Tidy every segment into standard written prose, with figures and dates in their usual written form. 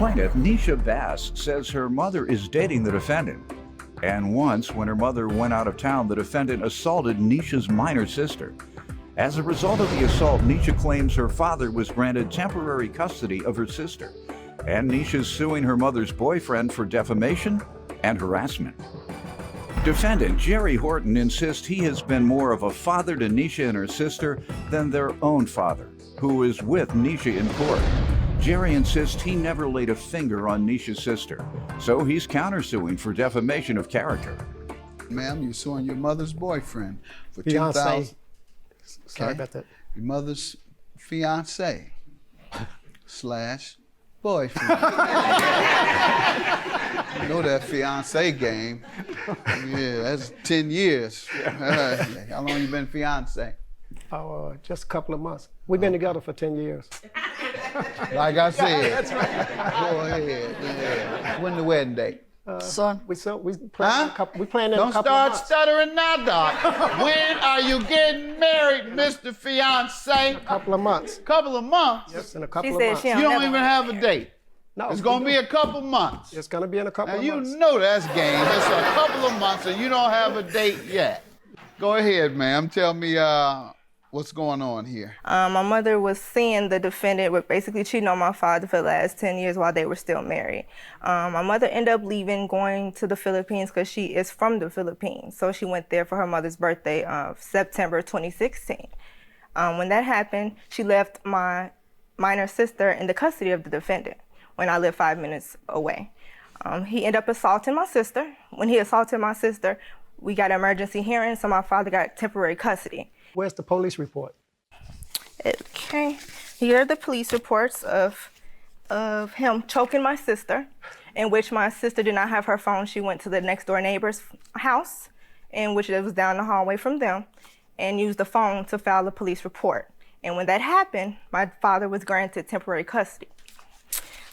plaintiff, Nisha Bass, says her mother is dating the defendant. And once, when her mother went out of town, the defendant assaulted Nisha's minor sister. As a result of the assault, Nisha claims her father was granted temporary custody of her sister. And Nisha's suing her mother's boyfriend for defamation and harassment. Defendant Jerry Horton insists he has been more of a father to Nisha and her sister than their own father, who is with Nisha in court. Jerry insists he never laid a finger on Nisha's sister, so he's countersuing for defamation of character. Ma'am, you're suing your mother's boyfriend for Fiance. $2,000. Sorry about that. Your mother's fiance slash boyfriend. You know that fiance game. Yeah, that's 10 years. How long you been fiance? Oh, just a couple of months. We've been together for 10 years. Like I said. That's right. Go ahead. Yeah. When the wedding date? Son. We planned a couple of Don't months. start stuttering now, Doc. When are you getting married, Mr. Fiance? A couple of months. Couple of months? Yes, in a couple She of said months. she You don't even have a date. No, It's gonna be a couple months. It's gonna be in a couple Now of you months. know that's game. It's a couple of months and you don't have a date yet. Go ahead, ma'am. Tell me what's going on here. My mother was seeing the defendant with basically cheating on my father for the last 10 years while they were still married. My mother ended up leaving, going to the Philippines because she is from the Philippines. So she went there for her mother's birthday of September 2016. When that happened, she left my minor sister in the custody of the defendant when I lived 5 minutes away. He ended up assaulting my sister. When he assaulted my sister, we got an emergency hearing, so my father got temporary custody. Where's the police report? Okay, here are the police reports of him choking my sister, in which my sister did not have her phone. She went to the next door neighbor's house, in which it was down the hallway from them, and used the phone to file a police report. And when that happened, my father was granted temporary custody.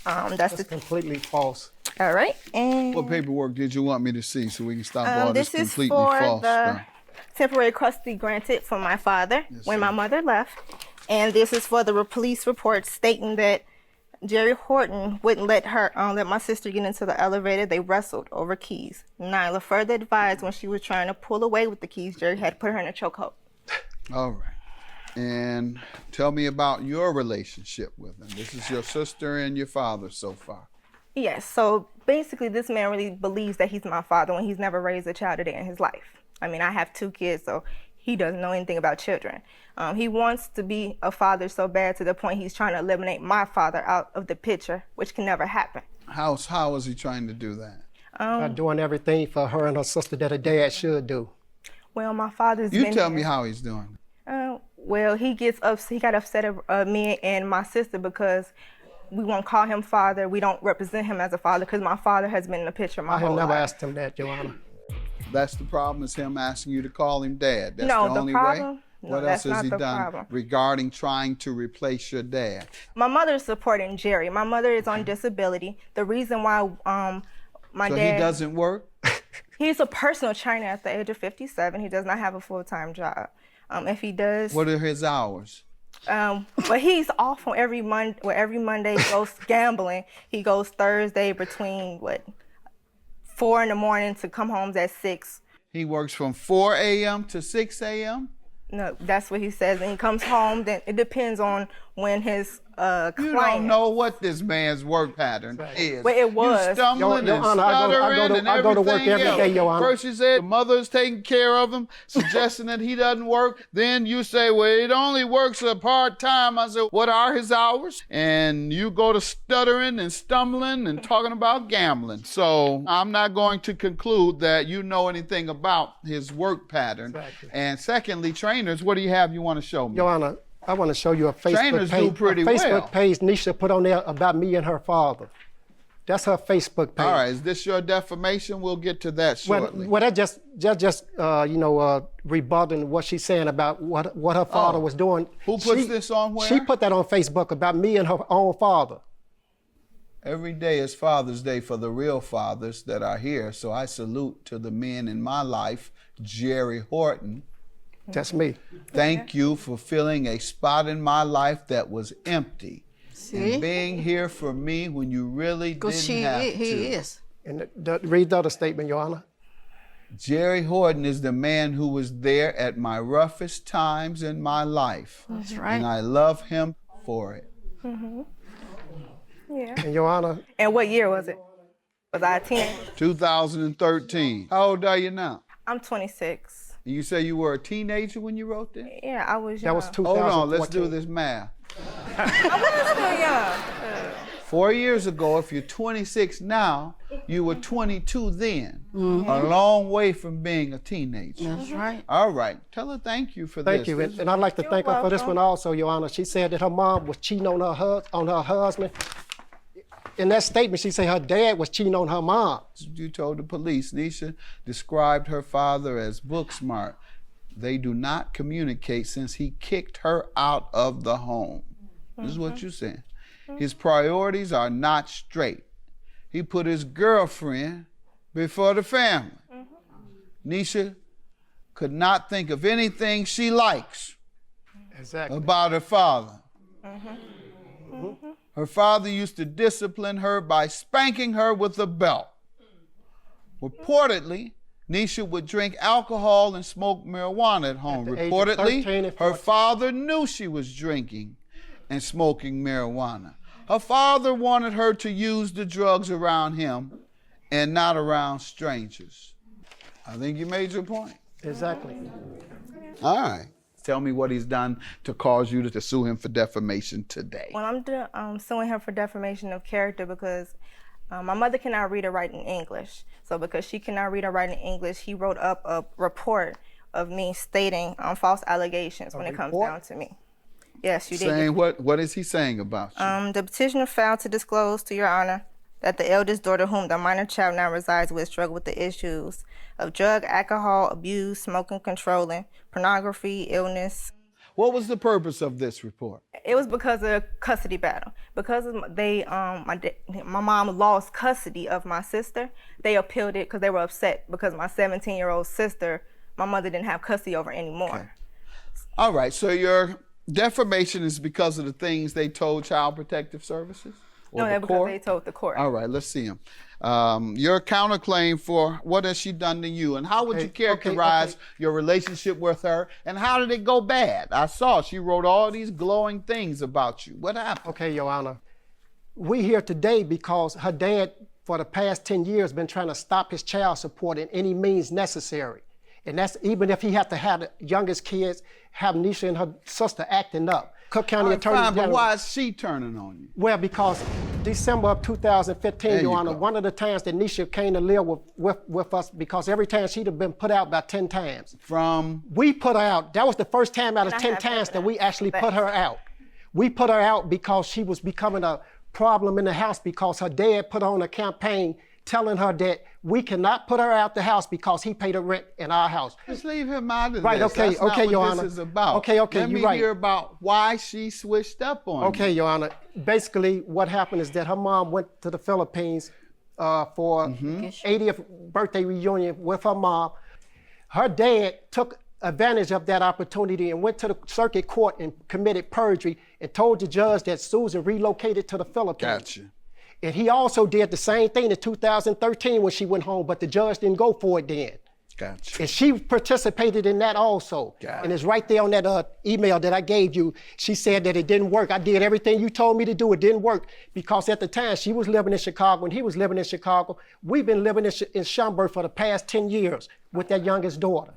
That's completely false. All right, and What paperwork did you want me to see so we can stop all this this is completely for false the stuff? temporary custody granted for my father when sir. my mother left. And this is for the police report stating that Jerry Horton wouldn't let my sister get into the elevator. They wrestled over keys. Nyla further advised when she was trying to pull away with the keys, Jerry had put her in a chokehold. All right. And tell me about your relationship with him. This is your sister and your father so far. Yes, so basically this man really believes that he's my father when he's never raised a child a day in his life. I mean, I have 2 kids, so he doesn't know anything about children. He wants to be a father so bad to the point he's trying to eliminate my father out of the picture, which can never happen. How is he trying to do that? Doing everything for her and her sister that a dad should do. Well, my father's You been tell here. me how he's doing. Well, he got upset at me and my sister because we won't call him father. We don't represent him as a father because my father has been in the picture my I have whole never life. asked him that, Your Honor. That's the problem, is him asking you to call him dad. That's No, the the only problem- way? no, What that's else has not he the done problem. regarding trying to replace your dad? My mother is supporting Jerry. My mother is on disability. The reason why my So dad... he doesn't work? He's a personal trainer at the age of 57. He does not have a full-time job. If he does... What are his hours? But he's off on every Monday he goes gambling. He goes Thursday between 4 in the morning to come home at 6. He works from 4 a.m. to 6 a.m.? No, that's what he says. And he comes home, then it depends on when his client... You don't know what this man's work pattern is. Well, it was. You stumbling Your and Honor, stuttering I go to work everything every else. day, Your Honor. First you said the mother's taking care of him, suggesting that he doesn't work. Then you say, well, it only works a part-time. I said, what are his hours? And you go to stuttering and stumbling and talking about gambling. So I'm not going to conclude that you know anything about his work pattern. Exactly. And secondly, trainers, what do you have you want to show me? Your Honor, I want to show you a Trainers do pretty well. page Nisha put on there about me and her father. That's her Facebook page. All right, is this your defamation? We'll get to that shortly. Well, that just rebutting what she's saying about what her father was doing. Who puts this on where? She put that on Facebook about me and her own father. Every day is Father's Day for the real fathers that are here, so I salute to the men in my life, Jerry Horton. That's me. Thank you for filling a spot in my life that was empty. and being here for me when you really didn't have to. He is. And read the other statement, Your Honor. Jerry Horton is the man who was there at my roughest times in my life. That's right. And I love him for it. Yeah. And Your Honor, And what year was it? Was I a teenager? 2013. How old are you now? I'm 26. You say you were a teenager when you wrote that? Yeah, I was young. that was 2014. Hold on, let's do this math. I was still young. 4 years ago, if you're 26 now, you were 22 then. A long way from being a teenager. That's right. All right, tell her thank you for this. Thank you. And I'd like to thank her for this one also, Your Honor. She said that her mom was cheating on her husband. In that statement, she said her dad was cheating on her mom. You told the police, Nisha described her father as book smart. They do not communicate since he kicked her out of the home. This is what you said. His priorities are not straight. He put his girlfriend before the family. Nisha could not think of anything she likes about her father. Her father used to discipline her by spanking her with a belt. Reportedly, Nisha would drink alcohol and smoke marijuana at home. At the age of 13 Reportedly, and her 14. father knew she was drinking and smoking marijuana. Her father wanted her to use the drugs around him and not around strangers. I think you made your point. Exactly. All right. Tell me what he's done to cause you to sue him for defamation today. Well, I'm suing her for defamation of character because my mother cannot read or write in English. So because she cannot read or write in English, he wrote up a report of me stating false allegations when it comes down to me. Yes, you did. Saying what is he saying about you? The petitioner failed to disclose to Your Honor that the eldest daughter whom the minor child now resides with struggled with the issues of drug, alcohol, abuse, smoking, controlling, pornography, illness. What was the purpose of this report? It was because of a custody battle. Because my mom lost custody of my sister, they appealed it because they were upset because my 17-year-old sister, my mother didn't have custody over anymore. Okay. All right, so your defamation is because of the things they told Child Protective Services? Or No, the that's because court? they told the court. All right, let's see him. Your counterclaim for what has she done to you, and how would you characterize your relationship with her, and how did it go bad? I saw she wrote all these glowing things about you. What happened? Okay, Your Honor. We here today because her dad, for the past 10 years, been trying to stop his child support in any means necessary. And that's even if he had to have the youngest kids, have Nisha and her sister acting up. Cook County Attorney Fine, but General. why is she turning on you? Well, because December of 2015, There Your you Honor, go. one of the times that Nisha came to live with us, because every time she'd have been put out about 10 times. From? We put her out. That was the first time out of And I 10 have times that we evidence. actually put her out. We put her out because she was becoming a problem in the house because her dad put on a campaign telling her that we cannot put her out the house because he paid the rent in our house. Just leave him out of Right, this. okay, That's not okay, what Your this Honor. is about. Okay, Let me you're right. hear about why she switched up on you. Okay, Your Honor. Basically, what happened is that her mom went to the Philippines for 80th birthday reunion with her mom. Her dad took advantage of that opportunity and went to the circuit court and committed perjury and told the judge that Susan relocated to the Philippines. Gotcha. And he also did the same thing in 2013 when she went home, but the judge didn't go for it then. Gotcha. And she participated in that also. Got And it. it's right there on that email that I gave you. She said that it didn't work. I did everything you told me to do. It didn't work because at the time she was living in Chicago and he was living in Chicago. We've been living in Schaumburg for the past 10 years with that youngest daughter.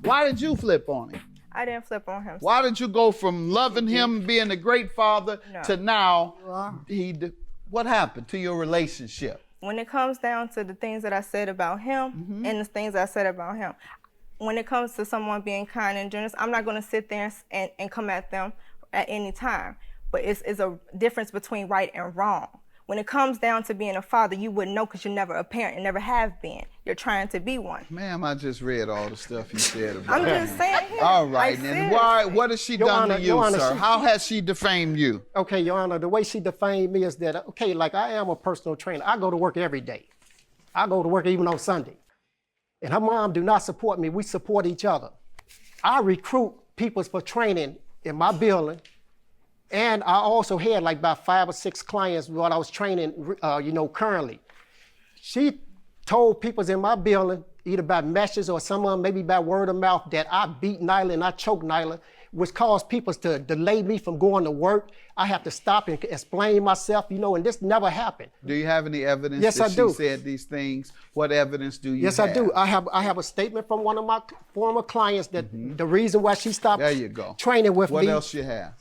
Why did you flip on him? I didn't flip on him. Why did you go from loving him, being a great father, No. to now what happened to your relationship? When it comes down to the things that I said about him and the things I said about him, when it comes to someone being kind and generous, I'm not going to sit there and come at them at any time. But it's a difference between right and wrong. When it comes down to being a father, you wouldn't know because you're never a parent and never have been. You're trying to be one. Ma'am, I just read all the stuff you said about I'm him. just saying. All right, like, and seriously. what has she Your done Honor, to you, Your Honor, sir? she- How has she defamed you? Okay, Your Honor, the way she defamed me is that, okay, like I am a personal trainer. I go to work every day. I go to work even on Sunday. And her mom do not support me. We support each other. I recruit people for training in my building And I also had like about 5 or 6 clients while I was training, currently. She told people in my building, either by messages or some of them maybe by word of mouth, that I beat Nyla and I choked Nyla, which caused people to delay me from going to work. I have to stop and explain myself, and this never happened. Do you have any evidence Yes, that I do. she said these things? What evidence do you Yes, have? I do. I have a statement from one of my former clients that the reason why she stopped There you go. training with me. What else you have?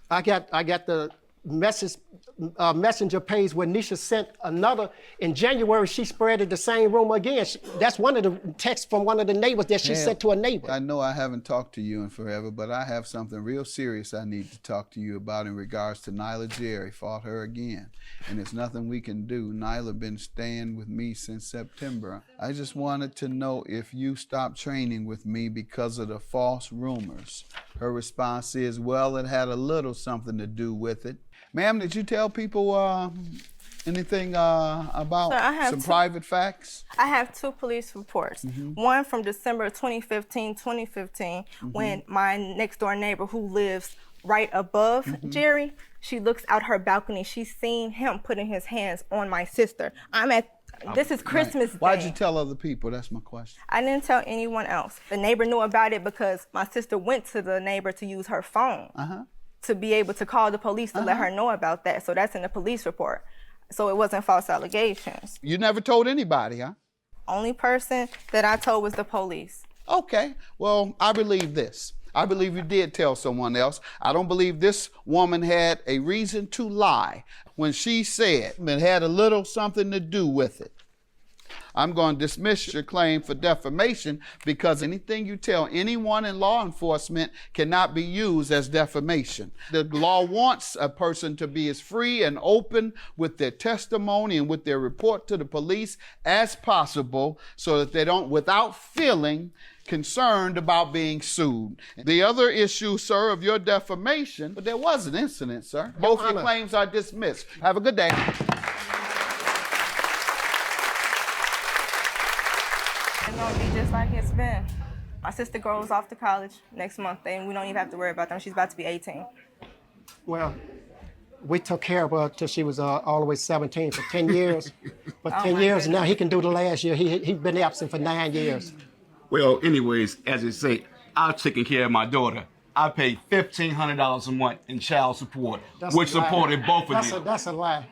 I got the messenger page where Nisha sent another. In January, she spread it the same rumor again. That's one of the texts from one of the neighbors that she sent to a neighbor. I know I haven't talked to you in forever, but I have something real serious I need to talk to you about in regards to Nyla Jerry. Fought her again, and there's nothing we can do. Nyla been staying with me since September. I just wanted to know if you stopped training with me because of the false rumors. Her response is, well, it had a little something to do with it. Ma'am, did you tell people anything about some private facts? I have 2 police reports. One from December 2015, when my next door neighbor who lives right above Jerry, she looks out her balcony. She's seen him putting his hands on my sister. This is Christmas Day. Why'd you tell other people? That's my question. I didn't tell anyone else. The neighbor knew about it because my sister went to the neighbor to use her phone. To be able to call the police to let her know about that. So that's in the police report. So it wasn't false allegations. You never told anybody, huh? Only person that I told was the police. Okay, well, I believe this. I believe you did tell someone else. I don't believe this woman had a reason to lie when she said it had a little something to do with it. I'm going to dismiss your claim for defamation because anything you tell anyone in law enforcement cannot be used as defamation. The law wants a person to be as free and open with their testimony and with their report to the police as possible so that they don't, without feeling concerned about being sued. The other issue, sir, of your defamation, but there was an incident, sir. Both your claims are dismissed. Have a good day. It's gonna be just like it's been. My sister goes off to college next month, and we don't even have to worry about them. She's about to be 18. Well, we took care of her till she was all the way 17 for 10 years. For 10 years now, he can do the last year. He's been absent for 9 years. Well, anyways, as I say, I've taken care of my daughter. I paid $1,500 a month in child support, which supported both of them. That's a lie.